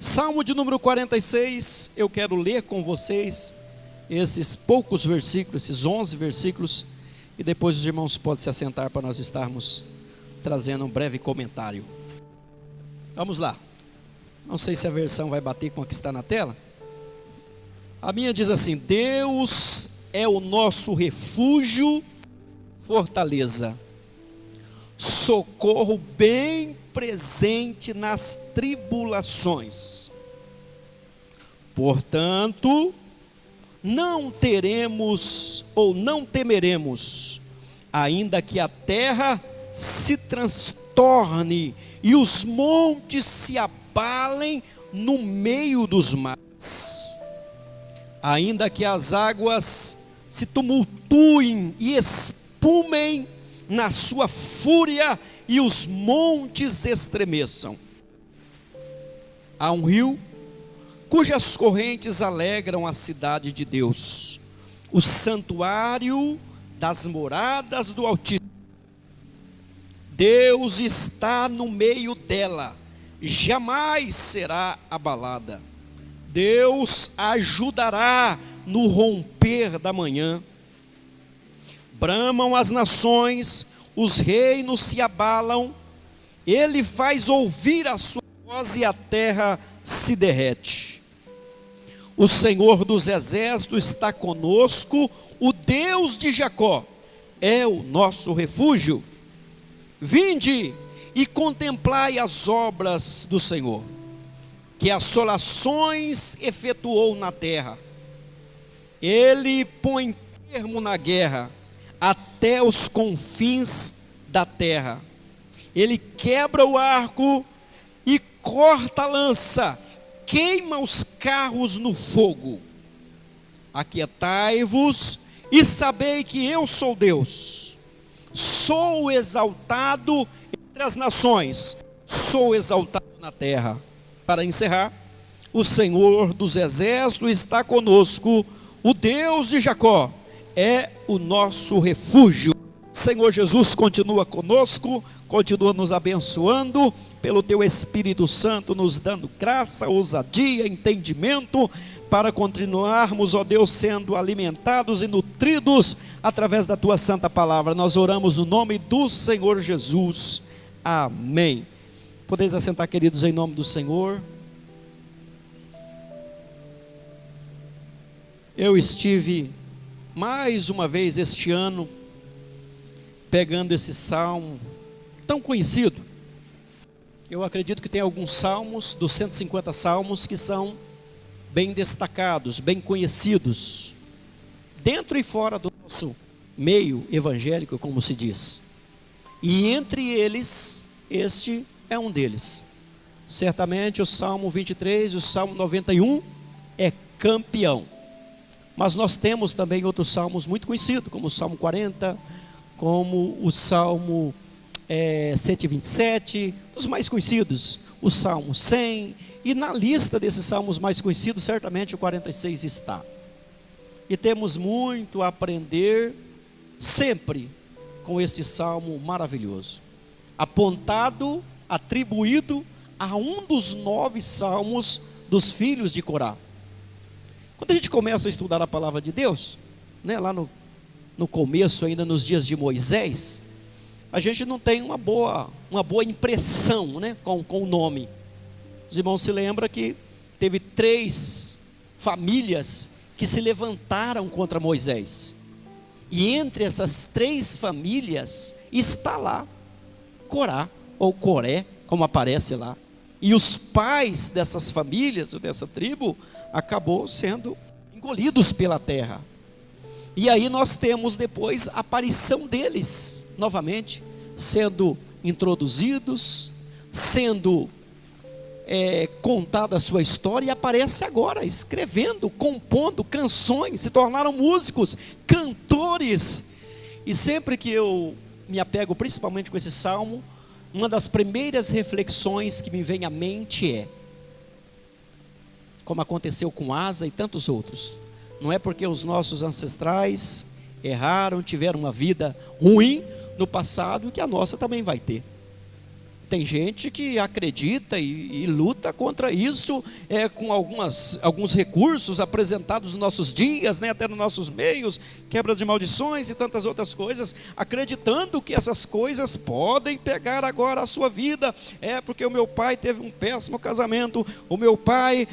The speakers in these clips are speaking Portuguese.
Salmo de número 46, eu quero ler com vocês esses poucos versículos, esses 11 versículos, e depois os irmãos podem se assentar para nós estarmos trazendo um breve comentário. Vamos lá. Não sei se a versão vai bater com a que está na tela. A minha diz assim: Deus é o nosso refúgio, fortaleza, socorro bem presente nas tribulações. Portanto, não teremos ou não temeremos, ainda que a terra se transtorne e os montes se abalem no meio dos mares, ainda que as águas se tumultuem e espumem na sua fúria e os montes estremeçam. Há um rio cujas correntes alegram a cidade de Deus, o santuário das moradas do Altíssimo. Deus está no meio dela, jamais será abalada. Deus ajudará no romper da manhã. Bramam as nações, os reinos se abalam, Ele faz ouvir a sua voz e a terra se derrete. O Senhor dos exércitos está conosco, o Deus de Jacó é o nosso refúgio. Vinde e contemplai as obras do Senhor, que assolações efetuou na terra. Ele põe termo na guerra até os confins da terra. Ele quebra o arco e corta a lança, queima os carros no fogo. Aquietai-vos e sabei que eu sou Deus. Sou exaltado entre as nações, sou exaltado na terra. Para encerrar, o Senhor dos exércitos está conosco, o Deus de Jacó é o nosso refúgio. Senhor Jesus, continua conosco, continua nos abençoando, pelo Teu Espírito Santo, nos dando graça, ousadia, entendimento, para continuarmos, ó Deus, sendo alimentados e nutridos, através da Tua Santa Palavra. Nós oramos no nome do Senhor Jesus, amém. Podeis assentar, queridos, em nome do Senhor. Eu estive mais uma vez este ano pegando esse salmo tão conhecido. Eu acredito que tem alguns salmos, dos 150 salmos, que são bem destacados, bem conhecidos, dentro e fora do nosso meio evangélico, como se diz. E entre eles, este é um deles. Certamente o Salmo 23 e o Salmo 91 é campeão. Mas nós temos também outros salmos muito conhecidos, como o Salmo 40, como o Salmo 127, os mais conhecidos, o Salmo 100, e na lista desses salmos mais conhecidos, certamente o 46 está. E temos muito a aprender sempre com este salmo maravilhoso, apontado, atribuído a um dos 9 salmos dos filhos de Corá. Quando a gente começa a estudar a palavra de Deus, né, lá no começo, ainda nos dias de Moisés, a gente não tem uma boa impressão, né, com o nome. Os irmãos se lembram que teve 3 famílias que se levantaram contra Moisés. E entre essas 3 famílias está lá Corá, ou Coré, como aparece lá. E os pais dessas famílias, ou dessa tribo, acabou sendo engolidos pela terra. E aí nós temos depois a aparição deles, novamente, sendo introduzidos, sendo contada a sua história, e aparece agora, escrevendo, compondo canções, se tornaram músicos, cantores. E sempre que eu me apego principalmente com esse salmo, uma das primeiras reflexões que me vem à mente é, como aconteceu com Asa e tantos outros, não é porque os nossos ancestrais erraram, tiveram uma vida ruim no passado, que a nossa também vai ter. Tem gente que acredita e luta contra isso, com alguns recursos apresentados nos nossos dias, né, até nos nossos meios, quebra de maldições e tantas outras coisas, acreditando que essas coisas podem pegar agora a sua vida. Porque o meu pai teve um péssimo casamento, o meu pai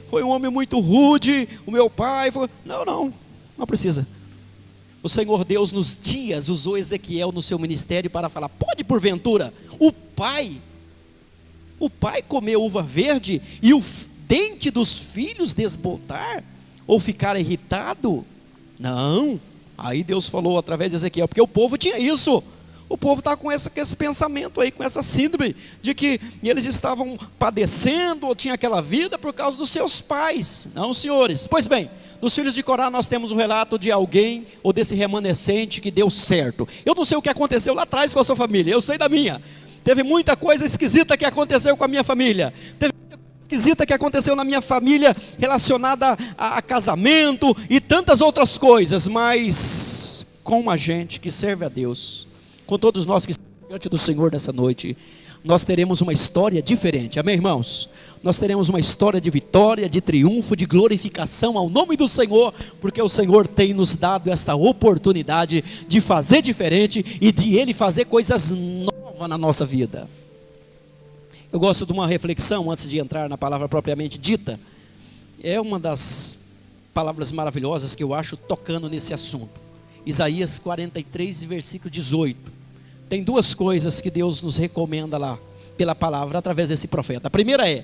foi um homem muito rude, o meu pai foi... Não precisa. O Senhor Deus nos dias usou Ezequiel no seu ministério para falar: pode porventura o pai comer uva verde e o dente dos filhos desbotar ou ficar irritado? Não. Aí Deus falou através de Ezequiel, porque o povo tinha isso. O povo está com esse pensamento aí, com essa síndrome de que eles estavam padecendo ou tinham aquela vida por causa dos seus pais. Não, senhores. Pois bem, dos filhos de Corá nós temos um relato de alguém, ou desse remanescente, que deu certo. Eu não sei o que aconteceu lá atrás com a sua família, eu sei da minha. Teve muita coisa esquisita que aconteceu com a minha família. Teve muita coisa esquisita que aconteceu na minha família, relacionada a casamento e tantas outras coisas. Mas com a gente que serve a Deus, com todos nós que estamos diante do Senhor nessa noite, nós teremos uma história diferente. Amém, irmãos? Nós teremos uma história de vitória, de triunfo, de glorificação ao nome do Senhor, porque o Senhor tem nos dado essa oportunidade de fazer diferente e de Ele fazer coisas novas na nossa vida. Eu gosto de uma reflexão antes de entrar na palavra propriamente dita. É uma das palavras maravilhosas que eu acho tocando nesse assunto. Isaías 43, versículo 18. Tem duas coisas que Deus nos recomenda lá, pela palavra, através desse profeta. A primeira é: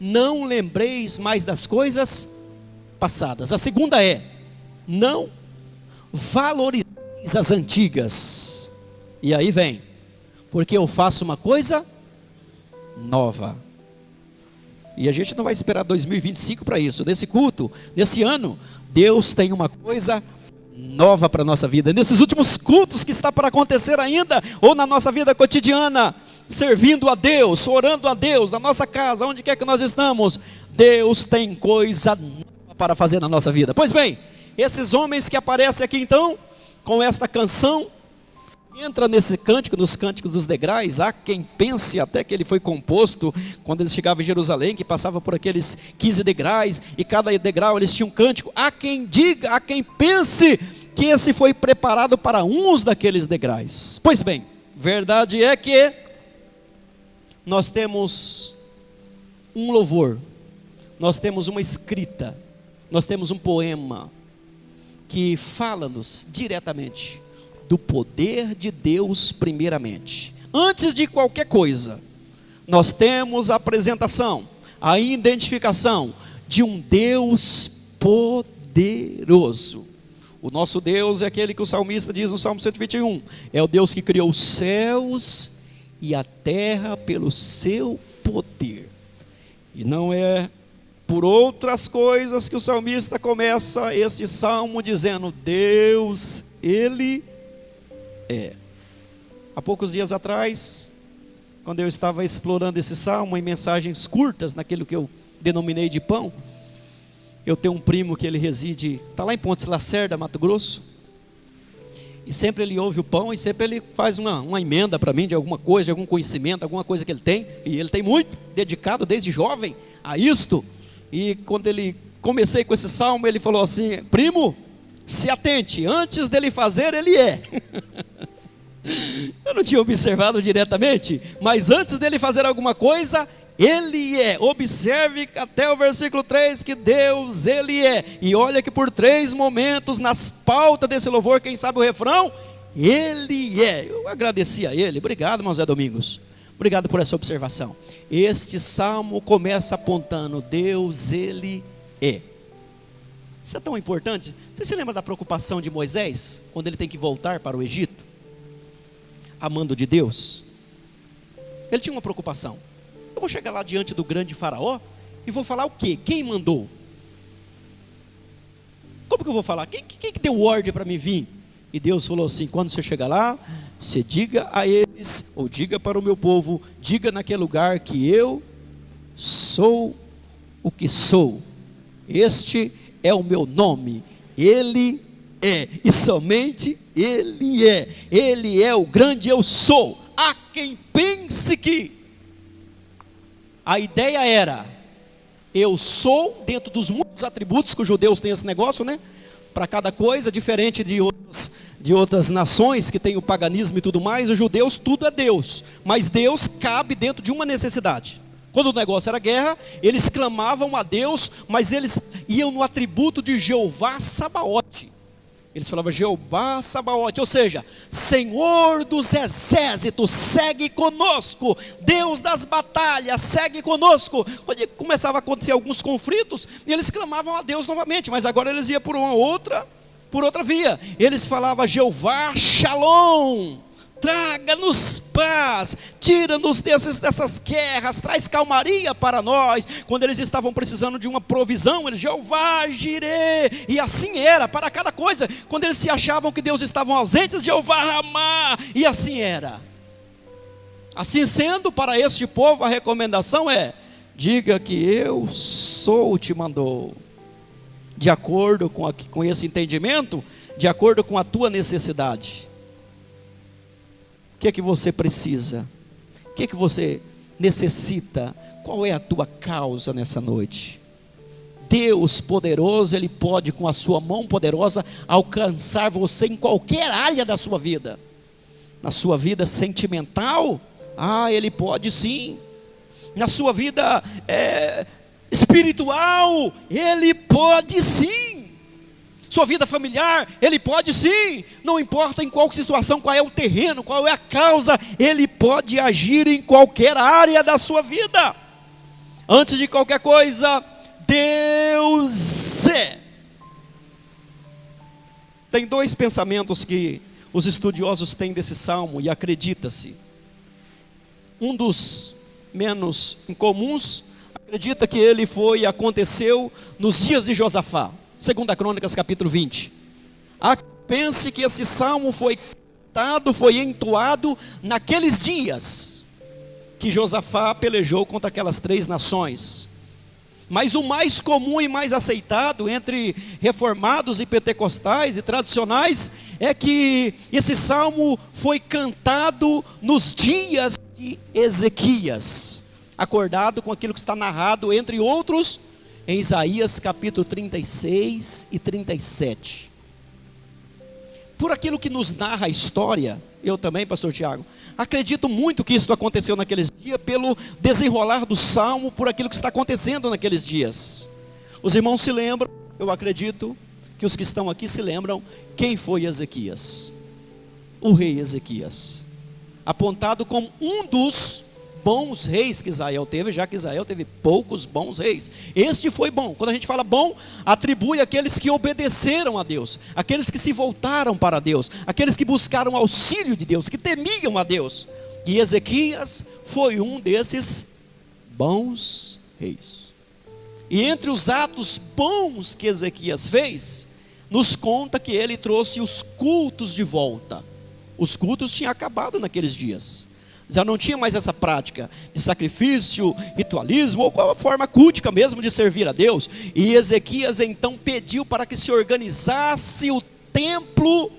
não lembreis mais das coisas passadas. A segunda é: não valorizeis as antigas. E aí vem: porque eu faço uma coisa nova. E a gente não vai esperar 2025 para isso. Nesse culto, nesse ano, Deus tem uma coisa nova para a nossa vida. Nesses últimos cultos que está para acontecer ainda, ou na nossa vida cotidiana, servindo a Deus, orando a Deus, na nossa casa, onde quer que nós estamos, Deus tem coisa nova para fazer na nossa vida. Pois bem, esses homens que aparecem aqui então, com esta canção, entra nesse cântico, nos cânticos dos degraus. Há quem pense até que ele foi composto quando eles chegavam em Jerusalém, que passava por aqueles 15 degraus, e cada degrau eles tinham um cântico. Há quem diga, há quem pense que esse foi preparado para uns daqueles degraus. Pois bem, verdade é que nós temos um louvor, nós temos uma escrita, nós temos um poema que fala-nos diretamente do poder de Deus primeiramente. Antes de qualquer coisa, nós temos a apresentação, a identificação de um Deus poderoso. O nosso Deus é aquele que o salmista diz no Salmo 121, é o Deus que criou os céus e a terra pelo seu poder. E não é por outras coisas que o salmista começa este salmo dizendo: Deus, Ele é. Há poucos dias atrás, quando eu estava explorando esse salmo em mensagens curtas, naquilo que eu denominei de pão, eu tenho um primo que ele reside, está lá em Pontes Lacerda, Mato Grosso, e sempre ele ouve o pão, e sempre ele faz uma emenda para mim de alguma coisa, de algum conhecimento, alguma coisa que ele tem, e ele tem muito, dedicado desde jovem a isto. E quando ele comecei com esse salmo, ele falou assim: primo, se atente, antes dele fazer, ele é. Eu não tinha observado diretamente, mas antes dele fazer alguma coisa, Ele é. Observe até o versículo 3 que Deus, Ele é. E olha que por 3 momentos nas pautas desse louvor, quem sabe o refrão, Ele é. Eu agradeci a Ele. Obrigado, irmão Zé Domingos. Obrigado por essa observação. Este salmo começa apontando: Deus, Ele é. Isso é tão importante. Você se lembra da preocupação de Moisés, quando ele tem que voltar para o Egito, amando de Deus? Ele tinha uma preocupação: eu vou chegar lá diante do grande faraó e vou falar o quê? Quem mandou? Como que eu vou falar? Quem que deu ordem para mim vir? E Deus falou assim: quando você chegar lá, você diga a eles, ou diga para o meu povo, diga naquele lugar que eu sou o que sou. Este é o meu nome. Ele é, e somente Ele é. Ele é o grande eu sou. A quem pense que. A ideia era, eu sou, dentro dos muitos atributos que os judeus têm esse negócio, né? Para cada coisa, diferente de outras nações que têm o paganismo e tudo mais, os judeus tudo é Deus, mas Deus cabe dentro de uma necessidade. Quando o negócio era guerra, eles clamavam a Deus, mas eles iam no atributo de Jeová Sabaote. Eles falavam Jeová Sabaote, ou seja, Senhor dos exércitos, segue conosco, Deus das batalhas, segue conosco. Quando começava a acontecer alguns conflitos, eles clamavam a Deus novamente, mas agora eles iam por outra via. Eles falavam Jeová Shalom, traga-nos paz, tira-nos dessas guerras, traz calmaria para nós. Quando eles estavam precisando de uma provisão, eles, Jeová Jireh, e assim era, para cada coisa. Quando eles se achavam que Deus estava ausente, Jeová Ramá, e assim era. Assim sendo, para este povo a recomendação é, diga que eu sou, te mandou. De acordo com esse entendimento, de acordo com a tua necessidade. O que é que você precisa? O que é que você necessita? Qual é a tua causa nessa noite? Deus poderoso, Ele pode com a sua mão poderosa alcançar você em qualquer área da sua vida. Na sua vida sentimental, Ele pode sim. Na sua vida espiritual, Ele pode sim. Sua vida familiar, Ele pode sim. Não importa em qual situação, qual é o terreno, qual é a causa, Ele pode agir em qualquer área da sua vida. Antes de qualquer coisa, Deus é. Tem dois pensamentos que os estudiosos têm desse salmo, e acredita-se. Um dos menos incomuns, acredita que ele aconteceu nos dias de Josafá. 2 Crônicas capítulo 20. Pense que esse salmo foi cantado, foi entoado naqueles dias que Josafá pelejou contra aquelas 3 nações. Mas o mais comum e mais aceitado entre reformados e pentecostais e tradicionais é que esse salmo foi cantado nos dias de Ezequias, acordado com aquilo que está narrado, entre outros, em Isaías capítulo 36 e 37. Por aquilo que nos narra a história, eu também, pastor Tiago, acredito muito que isso aconteceu naqueles dias, pelo desenrolar do salmo, por aquilo que está acontecendo naqueles dias. Os irmãos se lembram, eu acredito que os que estão aqui se lembram, quem foi Ezequias? O rei Ezequias, apontado como um dos bons reis que Israel teve, já que Israel teve poucos bons reis. Este foi bom. Quando a gente fala bom, atribui aqueles que obedeceram a Deus, aqueles que se voltaram para Deus, aqueles que buscaram auxílio de Deus, que temiam a Deus. E Ezequias foi um desses bons reis. E entre os atos bons que Ezequias fez, nos conta que ele trouxe os cultos de volta. Os cultos tinham acabado naqueles dias. Já não tinha mais essa prática de sacrifício, ritualismo, ou qual a forma cultica mesmo de servir a Deus. E Ezequias então pediu para que se organizasse o templo,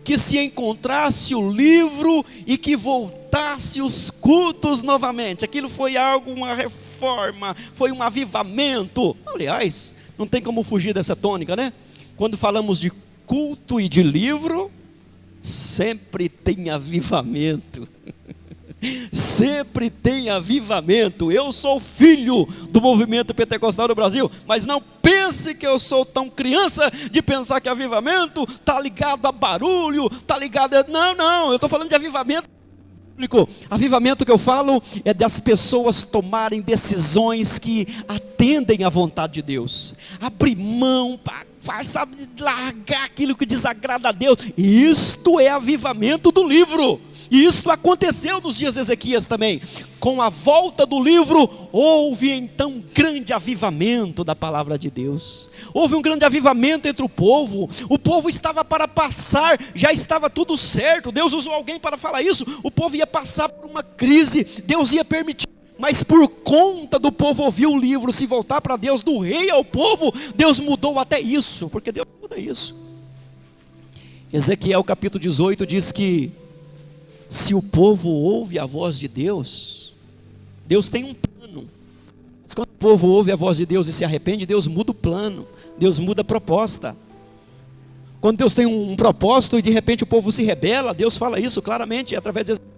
que se encontrasse o livro e que voltasse os cultos novamente. Aquilo foi algo, uma reforma, foi um avivamento. Aliás, não tem como fugir dessa tônica, né? Quando falamos de culto e de livro, sempre tem avivamento. Sempre tem avivamento. Eu sou filho do movimento pentecostal do Brasil, mas não pense que eu sou tão criança de pensar que avivamento está ligado a barulho, está ligado a... Não, eu estou falando de avivamento público. Avivamento que eu falo é das pessoas tomarem decisões que atendem à vontade de Deus, abrir mão, sabe, largar aquilo que desagrada a Deus. Isto é avivamento do livro. E isso aconteceu nos dias de Ezequias também. Com a volta do livro, houve então grande avivamento da palavra de Deus. Houve um grande avivamento entre o povo. O povo estava para passar, já estava tudo certo. Deus usou alguém para falar isso. O povo ia passar por uma crise, Deus ia permitir. Mas por conta do povo ouvir o livro, se voltar para Deus, do rei ao povo, Deus mudou até isso. Porque Deus muda isso. Ezequiel capítulo 18 diz que se o povo ouve a voz de Deus, Deus tem um plano. Mas quando o povo ouve a voz de Deus e se arrepende, Deus muda o plano, Deus muda a proposta. Quando Deus tem um propósito e de repente o povo se rebela, Deus fala isso claramente através de Ezequiel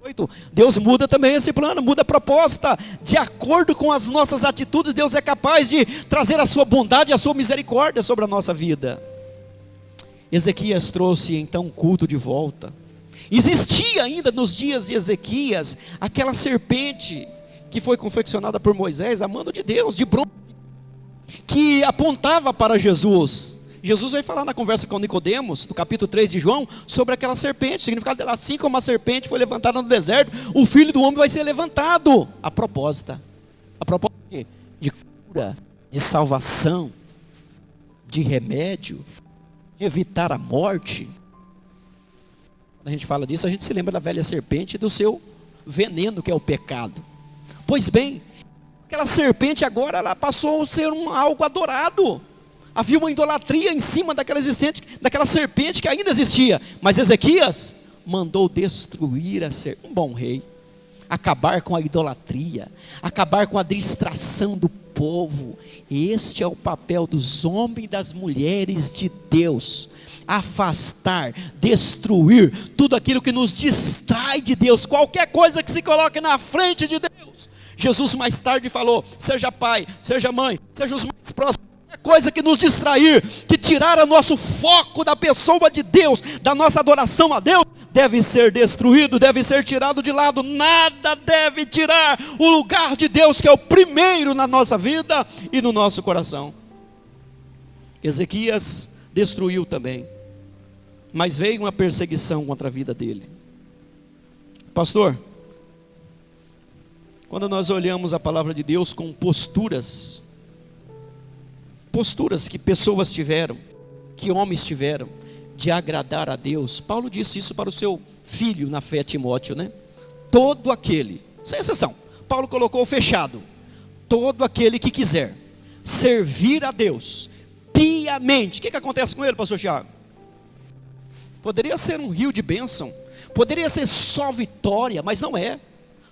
8. Deus muda também esse plano, muda a proposta. De acordo com as nossas atitudes, Deus é capaz de trazer a sua bondade e a sua misericórdia sobre a nossa vida. Ezequias trouxe então o culto de volta. Existia ainda nos dias de Ezequias aquela serpente que foi confeccionada por Moisés a mando de Deus, de bronze, que apontava para Jesus. Jesus vai falar na conversa com Nicodemos, no capítulo 3 de João, sobre aquela serpente. O significado dela: assim como a serpente foi levantada no deserto, o Filho do Homem vai ser levantado. A proposta de quê? De cura, de salvação, de remédio, de evitar a morte. Quando a gente fala disso, a gente se lembra da velha serpente e do seu veneno, que é o pecado. Pois bem, aquela serpente agora ela passou a ser algo adorado. Havia uma idolatria em cima daquela serpente que ainda existia. Mas Ezequias mandou destruir a serpente. Um bom rei, acabar com a idolatria, acabar com a distração do povo. Este é o papel dos homens e das mulheres de Deus: afastar, destruir tudo aquilo que nos distrai de Deus, qualquer coisa que se coloque na frente de Deus. Jesus mais tarde falou: seja pai, seja mãe, seja os mais próximos, qualquer coisa que nos distrair, que tirar o nosso foco da pessoa de Deus, da nossa adoração a Deus, deve ser destruído, deve ser tirado de lado. Nada deve tirar o lugar de Deus, que é o primeiro na nossa vida e no nosso coração. Ezequias destruiu também, mas veio uma perseguição contra a vida dele. Pastor, quando nós olhamos a palavra de Deus com posturas que pessoas tiveram, que homens tiveram, de agradar a Deus, Paulo disse isso para o seu filho na fé, Timóteo, né? Todo aquele, sem exceção, Paulo colocou fechado: todo aquele que quiser servir a Deus piamente. O que acontece com ele, pastor Tiago? Poderia ser um rio de bênção, poderia ser só vitória, mas não é.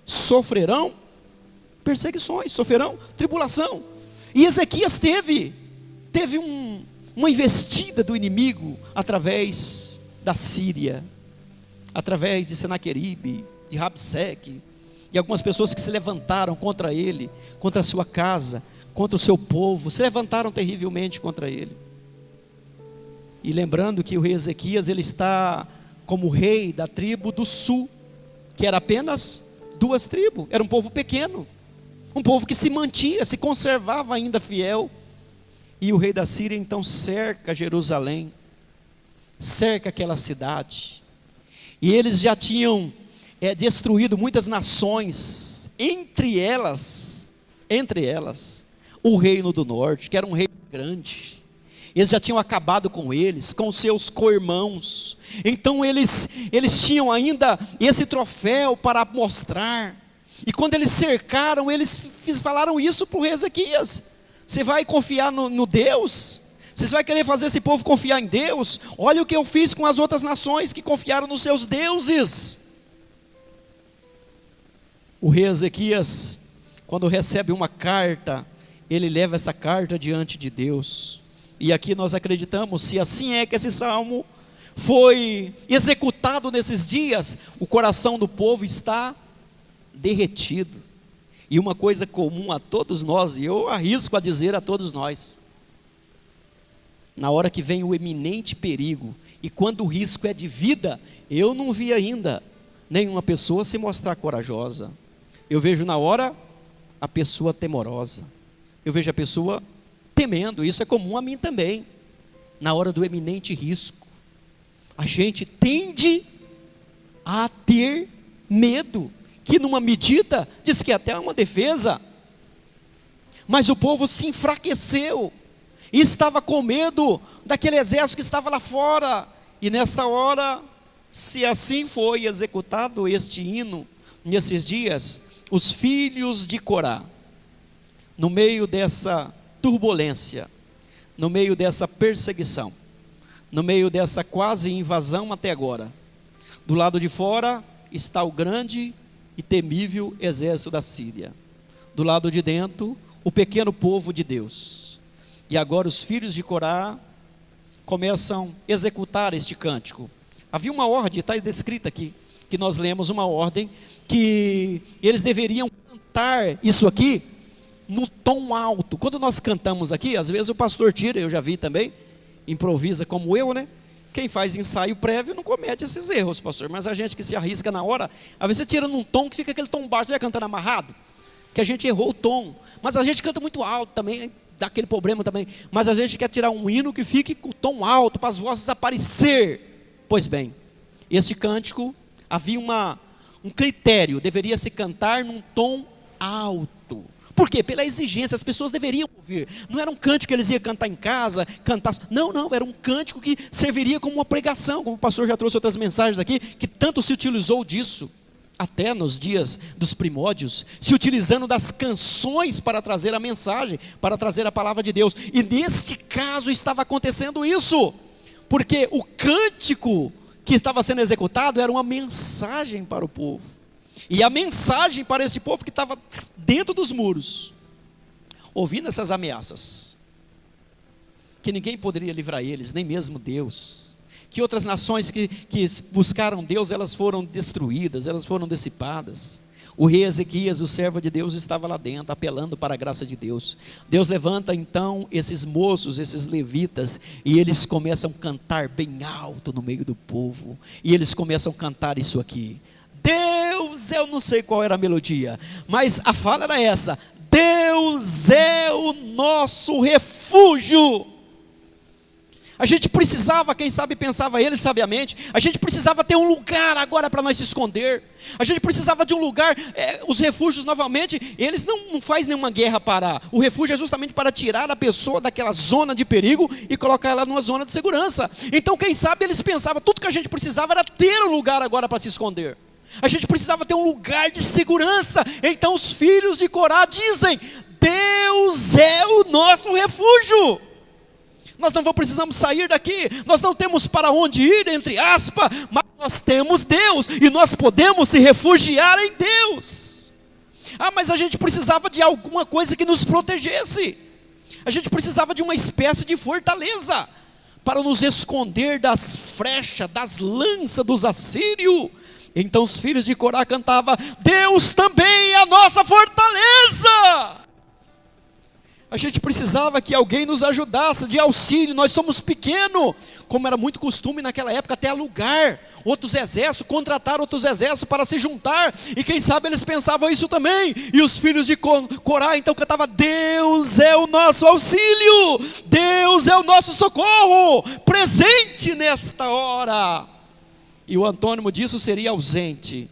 Sofrerão perseguições, sofrerão tribulação. E Ezequias teve uma investida do inimigo através da Síria, através de Senaqueribe, de Rabseque, e algumas pessoas que se levantaram contra ele, contra a sua casa, contra o seu povo, se levantaram terrivelmente contra ele. E lembrando que o rei Ezequias, ele está como rei da tribo do sul, que era apenas 2 tribos, era um povo pequeno, um povo que se mantinha, se conservava ainda fiel. E o rei da Síria então cerca Jerusalém, cerca aquela cidade, e eles já tinham destruído muitas nações, entre elas o reino do norte, que era um reino grande. Eles já tinham acabado com eles, com seus co-irmãos. Então eles tinham ainda esse troféu para mostrar. E quando eles cercaram, eles falaram isso para o rei Ezequias: você vai confiar no Deus? Você vai querer fazer esse povo confiar em Deus? Olha o que eu fiz com as outras nações que confiaram nos seus deuses. O rei Ezequias, quando recebe uma carta, ele leva essa carta diante de Deus. E aqui nós acreditamos, se assim é que esse salmo foi executado nesses dias, o coração do povo está derretido. E uma coisa comum a todos nós, e eu arrisco a dizer a todos nós: na hora que vem o eminente perigo, e quando o risco é de vida, eu não vi ainda nenhuma pessoa se mostrar corajosa. Eu vejo na hora a pessoa temorosa, eu vejo a pessoa temendo. Isso é comum a mim também. Na hora do eminente risco, a gente tende a ter medo, que numa medida, diz que até é uma defesa, mas o povo se enfraqueceu, e estava com medo daquele exército que estava lá fora. E nessa hora, se assim foi executado este hino, nesses dias, os filhos de Corá, no meio dessa turbulência, no meio dessa perseguição, no meio dessa quase invasão até agora, do lado de fora, está o grande e temível exército da Síria. Do lado de dentro, o pequeno povo de Deus. E agora os filhos de Corá começam a executar este cântico. Havia uma ordem, está descrita aqui, que nós lemos uma ordem, que eles deveriam cantar isso aqui no tom alto. Quando nós cantamos aqui, às vezes o pastor tira, eu já vi também, improvisa como eu, né? Quem faz ensaio prévio não comete esses erros, pastor, mas a gente que se arrisca na hora, às vezes você tira num tom que fica aquele tom baixo, você vai cantando amarrado, que a gente errou o tom, mas a gente canta muito alto também, dá aquele problema também, mas a gente quer tirar um hino que fique com o tom alto, para as vozes aparecer. Pois bem, este cântico, havia um critério, deveria se cantar num tom alto. Por quê? Pela exigência, as pessoas deveriam ouvir. Não era um cântico que eles iam cantar em casa, cantar. Não, era um cântico que serviria como uma pregação, como o pastor já trouxe outras mensagens aqui, que tanto se utilizou disso, até nos dias dos primórdios, se utilizando das canções para trazer a mensagem, para trazer a palavra de Deus. E neste caso estava acontecendo isso, porque o cântico que estava sendo executado era uma mensagem para o povo. E a mensagem para esse povo que estava dentro dos muros, ouvindo essas ameaças, que ninguém poderia livrar eles, nem mesmo Deus, que outras nações que buscaram Deus, elas foram destruídas, elas foram dissipadas. O rei Ezequias, o servo de Deus, estava lá dentro, apelando para a graça de Deus. Deus levanta então esses moços, esses levitas, e eles começam a cantar bem alto no meio do povo, e eles começam a cantar isso aqui: Deus, eu não sei qual era a melodia, mas a fala era essa: Deus é o nosso refúgio. A gente precisava, quem sabe pensava ele sabiamente, a gente precisava ter um lugar agora para nós se esconder. A gente precisava de um lugar, os refúgios novamente, eles não fazem nenhuma guerra parar. O refúgio é justamente para tirar a pessoa daquela zona de perigo e colocar ela numa zona de segurança. Então quem sabe eles pensavam, tudo que a gente precisava era ter um lugar agora para se esconder. A gente precisava ter um lugar de segurança. Então os filhos de Corá dizem: Deus é o nosso refúgio. Nós não precisamos sair daqui, nós não temos para onde ir, entre aspas, mas nós temos Deus, e nós podemos se refugiar em Deus. Mas a gente precisava de alguma coisa que nos protegesse, a gente precisava de uma espécie de fortaleza, para nos esconder das flechas, das lanças dos assírios. Então os filhos de Corá cantavam: Deus também é a nossa fortaleza. A gente precisava que alguém nos ajudasse, de auxílio. Nós somos pequenos, como era muito costume naquela época, até alugar outros exércitos, contratar outros exércitos para se juntar, e quem sabe eles pensavam isso também. E os filhos de Corá então cantavam: Deus é o nosso auxílio, Deus é o nosso socorro, presente nesta hora. E o antônimo disso seria ausente.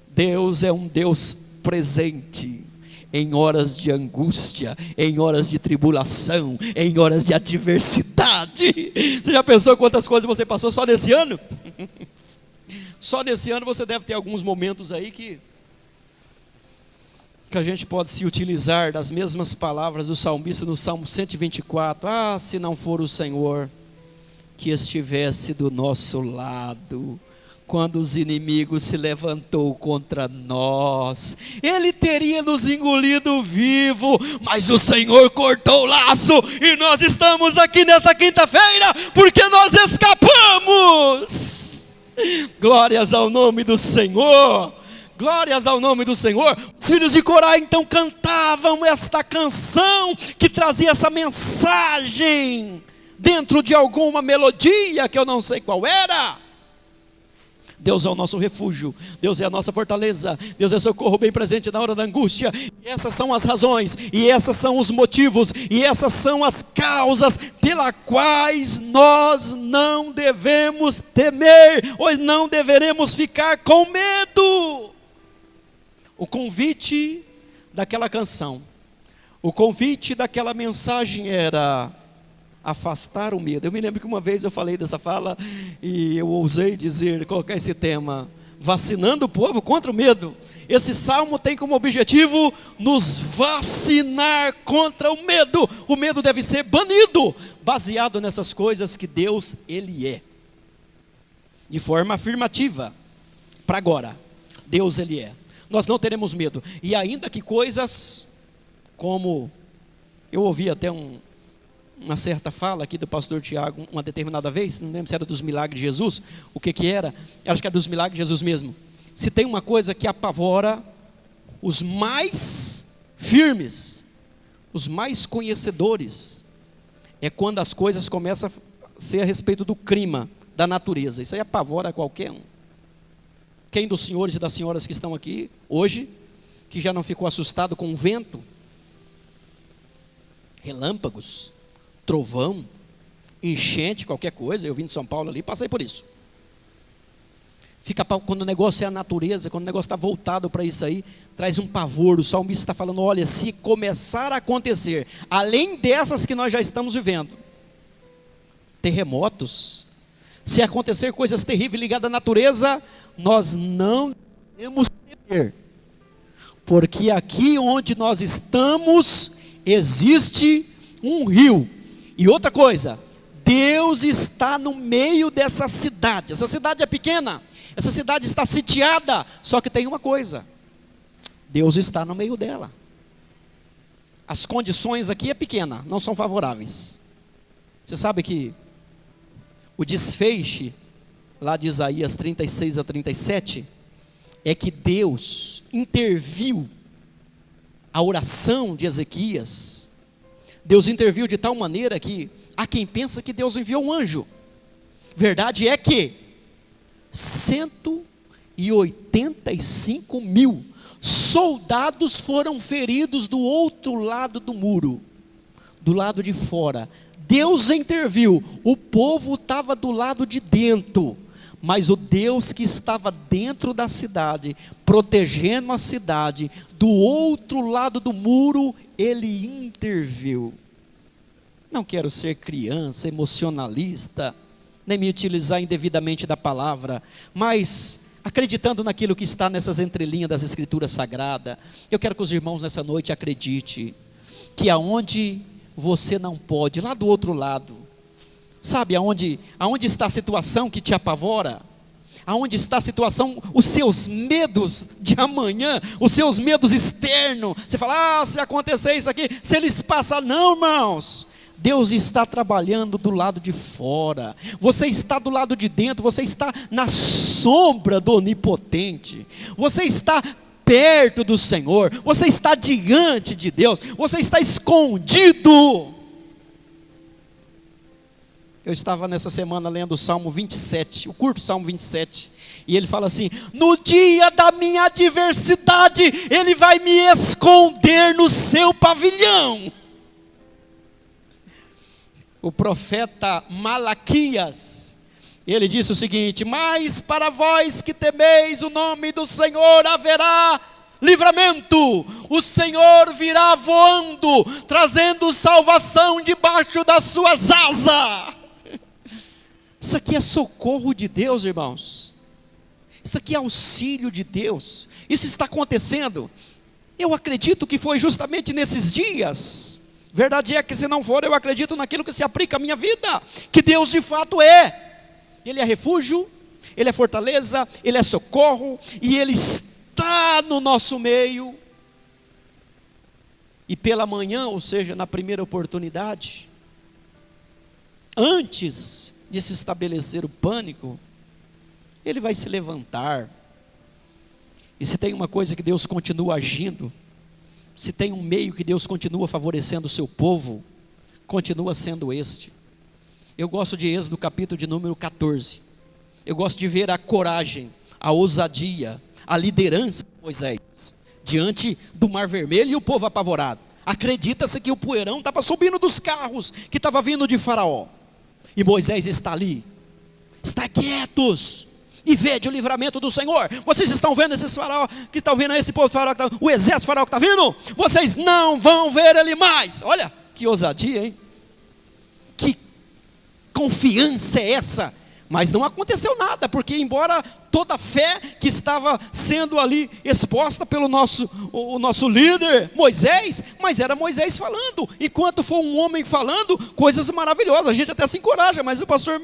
Deus é um Deus presente em horas de angústia, em horas de tribulação, em horas de adversidade. Você já pensou quantas coisas você passou só nesse ano? Só nesse ano você deve ter alguns momentos aí que a gente pode se utilizar das mesmas palavras do salmista no Salmo 124. Se não for o Senhor que estivesse do nosso lado, quando os inimigos se levantou contra nós, Ele teria nos engolido vivo, mas o Senhor cortou o laço, e nós estamos aqui nessa quinta-feira, porque nós escapamos. Glórias ao nome do Senhor, glórias ao nome do Senhor. Os filhos de Corá então cantavam esta canção, que trazia essa mensagem, dentro de alguma melodia, que eu não sei qual era. Deus é o nosso refúgio, Deus é a nossa fortaleza, Deus é socorro bem presente na hora da angústia. E essas são as razões, e esses são os motivos, e essas são as causas pelas quais nós não devemos temer, ou não deveremos ficar com medo. O convite daquela canção, o convite daquela mensagem era afastar o medo. Eu me lembro que uma vez eu falei dessa fala, e eu ousei colocar esse tema: vacinando o povo contra o medo. Esse salmo tem como objetivo nos vacinar contra o medo. O medo deve ser banido, baseado nessas coisas que Deus, Ele é, de forma afirmativa. para agora. Deus Ele é. Nós não teremos medo. E ainda que coisas como, eu ouvi até uma certa fala aqui do pastor Tiago, uma determinada vez, não lembro se era dos milagres de Jesus, o que era, acho que era dos milagres de Jesus mesmo. Se tem uma coisa que apavora os mais firmes, os mais conhecedores, é quando as coisas começam a ser a respeito do clima, da natureza. Isso aí apavora qualquer um. Quem dos senhores e das senhoras que estão aqui hoje, que já não ficou assustado com o vento, relâmpagos, trovão, enchente, qualquer coisa? Eu vim de São Paulo ali, passei por isso. Quando o negócio é a natureza, quando o negócio está voltado para isso aí, traz um pavor. O salmista está falando, olha, se começar a acontecer, além dessas que nós já estamos vivendo, terremotos, se acontecer coisas terríveis ligadas à natureza, nós não devemos temer, porque aqui onde nós estamos, existe um rio. E outra coisa, Deus está no meio dessa cidade. Essa cidade é pequena, essa cidade está sitiada, só que tem uma coisa, Deus está no meio dela. As condições aqui é pequena, não são favoráveis. Você sabe que o desfecho lá de Isaías 36 a 37 é que Deus interviu a oração de Ezequias. Deus interviu de tal maneira que há quem pensa que Deus enviou um anjo. Verdade é que 185 mil soldados foram feridos do outro lado do muro, do lado de fora. Deus interviu, o povo estava do lado de dentro, mas o Deus que estava dentro da cidade, protegendo a cidade, do outro lado do muro, Ele interviu. Não quero ser criança, emocionalista, nem me utilizar indevidamente da palavra, mas acreditando naquilo que está nessas entrelinhas das Escrituras Sagradas, eu quero que os irmãos nessa noite acreditem, que aonde você não pode, lá do outro lado, sabe aonde está a situação que te apavora? Aonde está a situação, os seus medos de amanhã, os seus medos externos? Você fala, se acontecer isso aqui, se eles passarem, não, irmãos, Deus está trabalhando do lado de fora, você está do lado de dentro, você está na sombra do Onipotente, você está perto do Senhor, você está diante de Deus, você está escondido. Eu estava nessa semana lendo o Salmo 27, o curto Salmo 27, e ele fala assim, no dia da minha adversidade, Ele vai me esconder no seu pavilhão. O profeta Malaquias, ele disse o seguinte, mas para vós que temeis o nome do Senhor haverá livramento, o Senhor virá voando, trazendo salvação debaixo das suas asas. Isso aqui é socorro de Deus, irmãos. Isso aqui é auxílio de Deus. Isso está acontecendo. Eu acredito que foi justamente nesses dias. Verdade é que se não for, eu acredito naquilo que se aplica à minha vida, que Deus de fato é. Ele é refúgio, Ele é fortaleza, Ele é socorro, e Ele está no nosso meio. E pela manhã, ou seja, na primeira oportunidade, antes de se estabelecer o pânico, Ele vai se levantar. E se tem uma coisa que Deus continua agindo, se tem um meio que Deus continua favorecendo o seu povo, continua sendo este. Eu gosto de Êxodo capítulo de número 14, eu gosto de ver a coragem, a ousadia, a liderança de Moisés, diante do mar vermelho e o povo apavorado. Acredita-se que o poeirão estava subindo dos carros, que estava vindo de Faraó, e Moisés está ali, está quietos, e vede o livramento do Senhor. Vocês estão vendo esses faraó, que estão vendo esse povo faraó, o exército faraó que está vindo? Vocês não vão ver ele mais. Olha, que ousadia, hein? Que confiança é essa? Mas não aconteceu nada, porque embora toda a fé que estava sendo ali exposta pelo o nosso líder, Moisés, mas era Moisés falando, enquanto for um homem falando, coisas maravilhosas, a gente até se encoraja, mas o pastor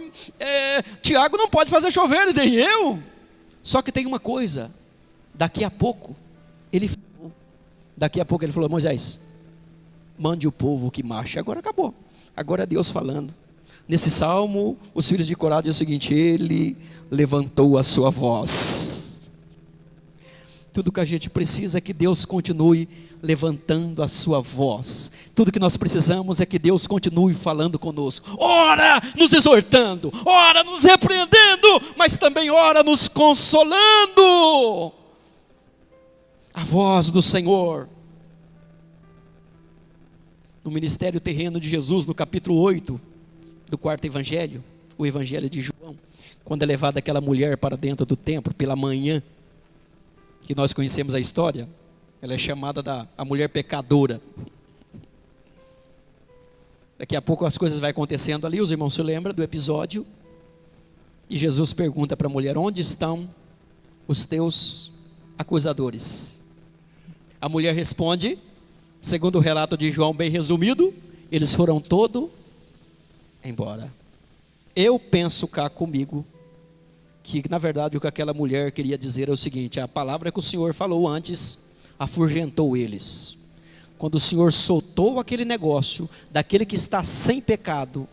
Tiago não pode fazer chover, nem eu. Só que tem uma coisa, daqui a pouco ele falou: Moisés, mande o povo que marche. Agora acabou, agora é Deus falando. Nesse salmo, os filhos de Corá dizem o seguinte: ele levantou a sua voz. Tudo que a gente precisa é que Deus continue levantando a sua voz. Tudo que nós precisamos é que Deus continue falando conosco, ora nos exortando, ora nos repreendendo, mas também ora nos consolando. A voz do Senhor. No ministério terreno de Jesus, no capítulo 8 do quarto evangelho, o evangelho de João, quando é levada aquela mulher para dentro do templo pela manhã, que nós conhecemos a história, ela é chamada a mulher pecadora. Daqui a pouco as coisas vão acontecendo ali, os irmãos se lembram do episódio, e Jesus pergunta para a mulher: onde estão os teus acusadores? A mulher responde, segundo o relato de João bem resumido, eles foram todos embora. Eu penso cá comigo, que na verdade o que aquela mulher queria dizer é o seguinte: a palavra que o Senhor falou antes afugentou eles. Quando o Senhor soltou aquele negócio daquele que está sem pecado,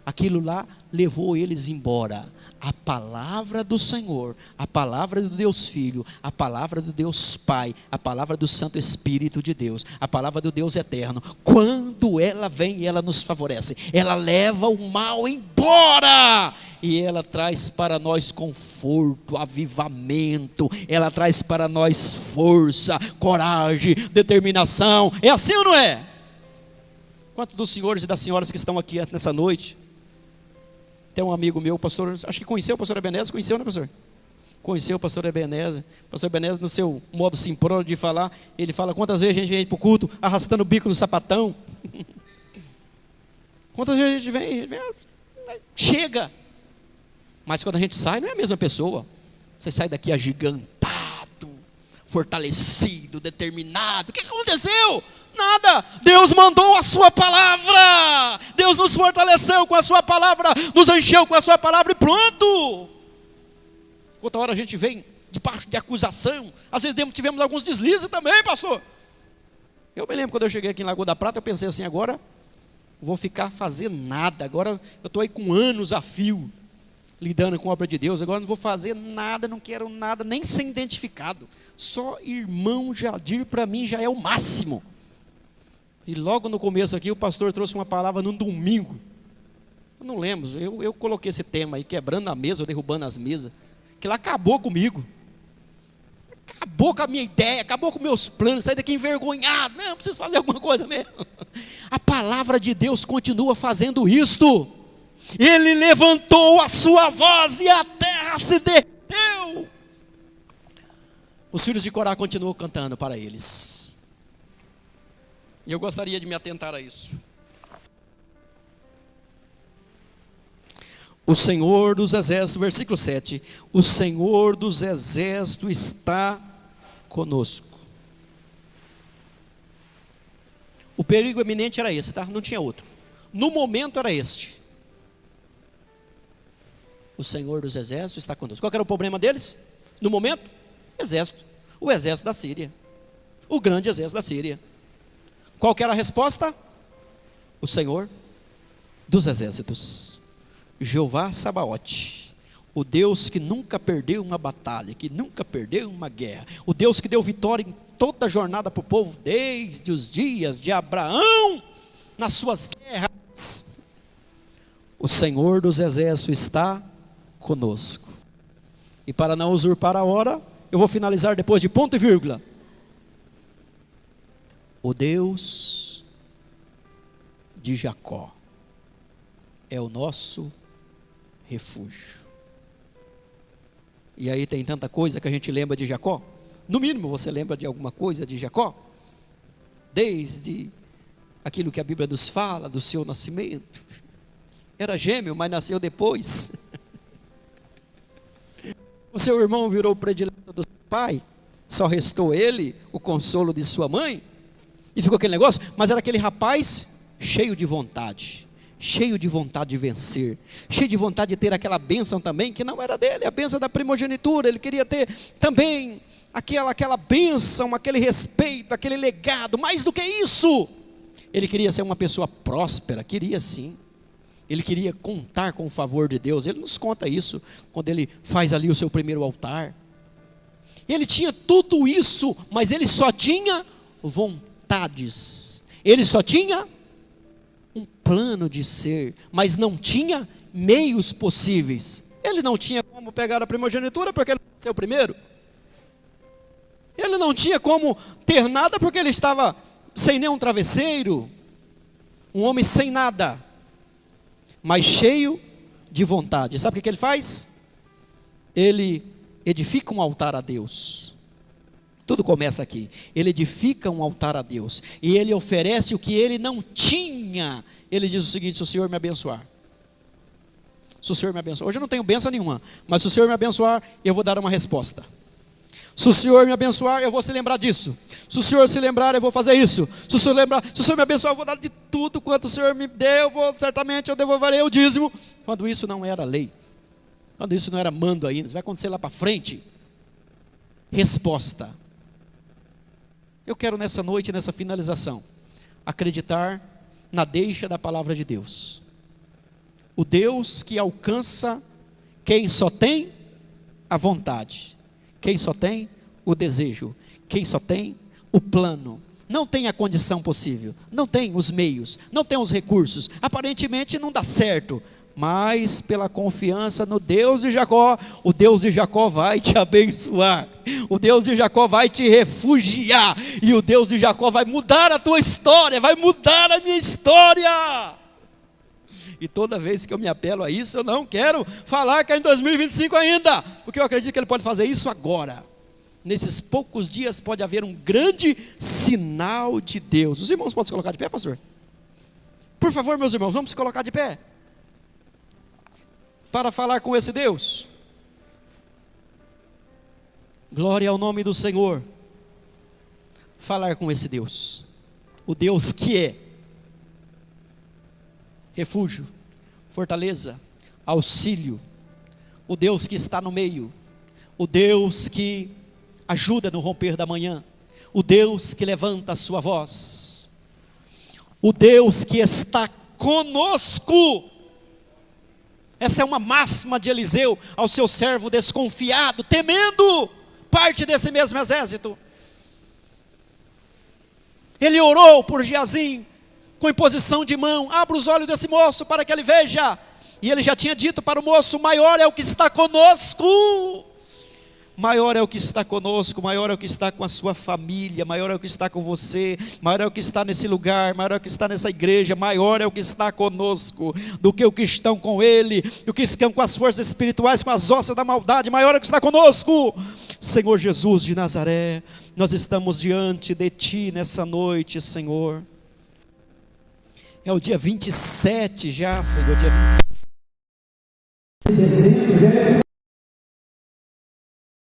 aquilo lá levou eles embora. A palavra do Senhor, a palavra do Deus Filho, a palavra do Deus Pai, a palavra do Santo Espírito de Deus, a palavra do Deus Eterno, quando ela vem, ela nos favorece, ela leva o mal embora, e ela traz para nós conforto, avivamento, ela traz para nós força, coragem, determinação. É assim ou não é? Quantos dos senhores e das senhoras que estão aqui nessa noite? Tem um amigo meu, pastor, acho que conheceu o pastor Ebenezer, conheceu, né, pastor? Conheceu o pastor Ebenezer. Pastor Ebenezer, no seu modo simprônico de falar, ele fala: quantas vezes a gente vem para o culto arrastando o bico no sapatão? Quantas vezes a gente vem, chega. Mas quando a gente sai, não é a mesma pessoa. Você sai daqui agigantado, fortalecido, determinado. O que aconteceu? Nada. Deus mandou a sua palavra. Deus nos fortaleceu com a sua palavra, nos encheu com a sua palavra e pronto. Outra hora a gente vem debaixo de acusação. Às vezes tivemos alguns deslizes também, pastor. Eu me lembro quando eu cheguei aqui em Lagoa da Prata, eu pensei assim: agora não vou ficar fazendo nada. Agora eu estou aí com anos a fio, lidando com a obra de Deus. Agora não vou fazer nada, não quero nada, nem ser identificado. Só irmão Jadir para mim já é o máximo. E logo no começo aqui o pastor trouxe uma palavra num domingo. Eu não lembro, eu coloquei esse tema aí, quebrando a mesa, ou derrubando as mesas. Que lá acabou comigo. Acabou com a minha ideia, acabou com meus planos, saí daqui envergonhado. Não, preciso fazer alguma coisa mesmo. A palavra de Deus continua fazendo isto. Ele levantou a sua voz e a terra se derreteu. Os filhos de Corá continuam cantando para eles. E eu gostaria de me atentar a isso. O Senhor dos Exércitos, versículo 7. O Senhor dos Exércitos está conosco. O perigo eminente era esse, tá? Não tinha outro. No momento era este. O Senhor dos Exércitos está conosco. Qual era o problema deles? No momento, exército. O exército da Síria. O grande exército da Síria. Qual que era a resposta? O Senhor dos Exércitos. Jeová Sabaote. O Deus que nunca perdeu uma batalha, que nunca perdeu uma guerra. O Deus que deu vitória em toda a jornada para o povo, desde os dias de Abraão, nas suas guerras. O Senhor dos Exércitos está conosco. E para não usurpar a hora, eu vou finalizar depois de ponto e vírgula. O Deus de Jacó é o nosso refúgio. E aí tem tanta coisa que a gente lembra de Jacó. No mínimo você lembra de alguma coisa de Jacó? Desde aquilo que a Bíblia nos fala do seu nascimento. Era gêmeo, mas nasceu depois. O seu irmão virou predileto do seu pai. Só restou ele o consolo de sua mãe. E ficou aquele negócio, mas era aquele rapaz cheio de vontade. cheio de vontade de vencer, cheio de vontade de ter aquela bênção também, que não era dele, a bênção da primogenitura. Ele queria ter também aquela bênção, aquele respeito, aquele legado. Mais do que isso, ele queria ser uma pessoa próspera, queria sim. Ele queria contar com o favor de Deus. Ele nos conta isso quando ele faz ali o seu primeiro altar. Ele tinha tudo isso, mas ele só tinha vontades. Ele só tinha um plano de ser, mas não tinha meios possíveis. Ele não tinha como pegar a primogenitura porque ele nasceu primeiro. Ele não tinha como ter nada porque ele estava sem nenhum travesseiro. Um homem sem nada, mas cheio de vontade. Sabe o que ele faz? Ele edifica um altar a Deus. Tudo começa aqui. Ele edifica um altar a Deus, e ele oferece o que ele não tinha. Ele diz o seguinte: se o Senhor me abençoar, se o Senhor me abençoar, hoje eu não tenho bênção nenhuma, mas se o Senhor me abençoar, eu vou dar uma resposta. Se o Senhor me abençoar, eu vou se lembrar disso. Se o Senhor se lembrar, eu vou fazer isso. Se o Senhor me abençoar, eu vou dar de tudo quanto o Senhor me deu. Certamente eu devolverei o dízimo. Quando isso não era lei, quando isso não era mando ainda, isso vai acontecer lá para frente. Resposta. Eu quero nessa noite, nessa finalização, acreditar na deixa da palavra de Deus. O Deus que alcança quem só tem a vontade, quem só tem o desejo, quem só tem o plano. Não tem a condição possível, não tem os meios, não tem os recursos, aparentemente não dá certo, mas pela confiança no Deus de Jacó, o Deus de Jacó vai te abençoar, o Deus de Jacó vai te refugiar, e o Deus de Jacó vai mudar a tua história, vai mudar a minha história. E toda vez que eu me apelo a isso, eu não quero falar que é em 2025 ainda, porque eu acredito que Ele pode fazer isso agora. Nesses poucos dias pode haver um grande sinal de Deus. Os irmãos podem se colocar de pé, pastor? Por favor, meus irmãos, vamos se colocar de pé para falar com esse Deus. Glória ao nome do Senhor. Falar com esse Deus, o Deus que é refúgio, fortaleza, auxílio, o Deus que está no meio, o Deus que ajuda no romper da manhã, o Deus que levanta a sua voz, o Deus que está conosco. Essa é uma máxima de Eliseu ao seu servo desconfiado, temendo, parte desse mesmo exército. Ele orou por Geazim, com imposição de mão: abra os olhos desse moço para que ele veja. E ele já tinha dito para o moço: maior é o que está conosco, maior é o que está conosco, maior é o que está com a sua família, maior é o que está com você, maior é o que está nesse lugar, maior é o que está nessa igreja, maior é o que está conosco, do que o que estão com ele, o que estão com as forças espirituais, com as osas da maldade. Maior é o que está conosco. Senhor Jesus de Nazaré, nós estamos diante de Ti nessa noite, Senhor. É o dia 27 já, Senhor, dia 27 de dezembro.